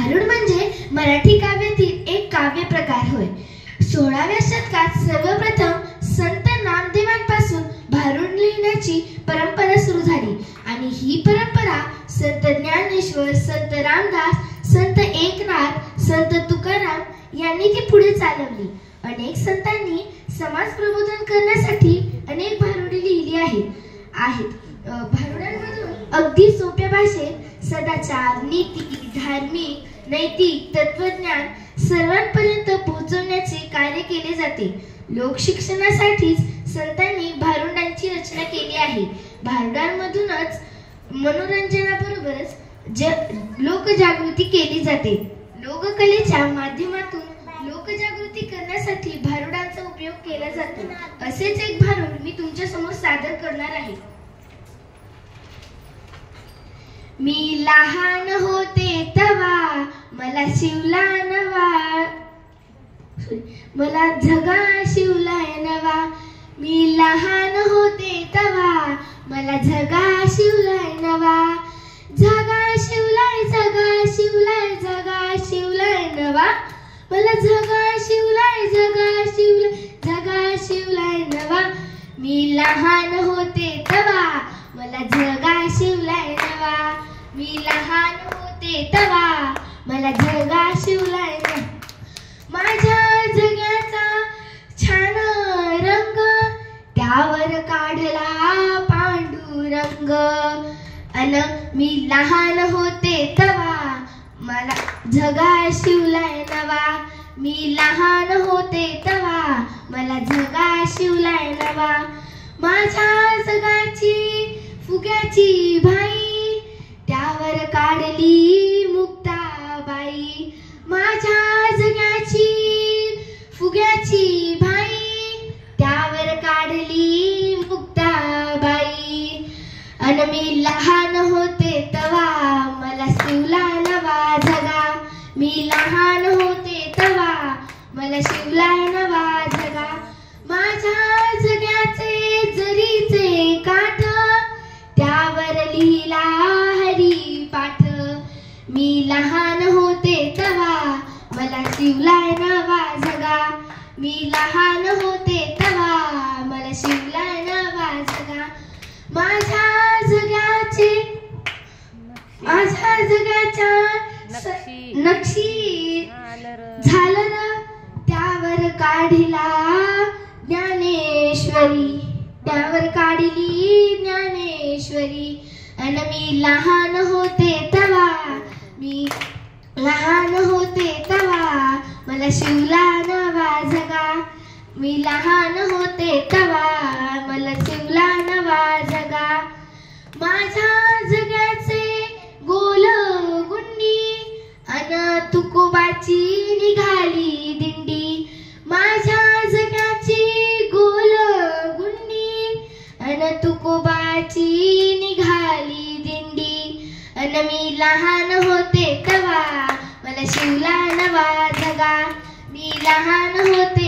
भारुड म्हणजे मराठी काव्यातील एक काव्य प्रकार होय. 16व्या शतकात सर्वप्रथम संत नामदेवांपासून भारुड लिहिण्याची परंपरा सुरू झाली आणि ही परंपरा संत ज्ञानेश्वर, संत रामदास, संत एकनाथ, संत तुकाराम यांनी ती पुढे चालवली. अनेक संतांनी समाज प्रबोधन करण्यासाठी अनेक भारुडे लिहिली आहेत. भारुडांमधून अगदी सोप्या भाषेत सदाचार, नीती, धार्मिक, नैतिक तत्वज्ञान सर्वांपर्यंत पोहोचवण्याचे कार्य केले जाते. लोकशिक्षणासाठीच संतांनी भारुडांची रचना केली आहे. भारुडांमधूनच मनोरंजनाबरोबरच लोकजागृती केली जाते. लोककलेच्या माध्यमातून लोकजागृती करण्यासाठी भारुडांचा उपयोग केला जातो. असेच एक भारुड मी तुमच्या समोर सादर करणार आहे. मी लहान होते तवा मला शिवला नवा, मला झगा शिवलाय नवा. मी लहान होते तवा मला झगा शिवलाय नवा, झगा शिवलाय, झगा शिवलाय, झगा शिवलाय नवा. मला झगा शिवलाय, झगा शिवलाय, झगा शिवलाय नवा. मी लहान होते तवा मला झगा शिवलाय नवा, मी लहान होते तवा मला झगा शिवलाय नवा. माझ्या झग्याचा छान रंग त्यावर काढला पांडुरंग, अन मी लहान होते तवा मला झगा शिवलाय नवा. मी लहान होते तवा मला झगा शिवलाय नवा. माझ्या जगाची फुग्याची भाई त्यावर काढली मुक्ताबाई, माझ्या जगाची फुग्याची भाई त्यावर काढली मुक्ताबाई. अन मी लहान होते तवा मला शिवला नवा झगा, मी लहान होते तवा मला शिवलाय नवा झगा. माझ्या जगाचे जरीचे काठ त्यावर लिहिला हरिपाठ, मी लहान होते तवा मला शिवलाय नवा झगा, मी लहान होते तवा मला शिवलाय नवा झगा. माझ्या जगाच्या नक्षी झालर त्यावर काढिला ज्ञानेश्वरी, त्यावर काढिली ज्ञानेश्वरी. अन मी लहान होते तवा, मी लहान होते तवा मला शिवला नवा झगा, मी लहान होते तवा मला शिवला नवा झगा. माझ्या जगाचे गोल गुंडी अन तुकोबाची निघाली दिंडी, माझ्या जगाची गोल गुंडी अन तुकोबाची निघाली दिंडी. अन मी लहान होते तवा मला शिवला नवा झगा, मी लहान होते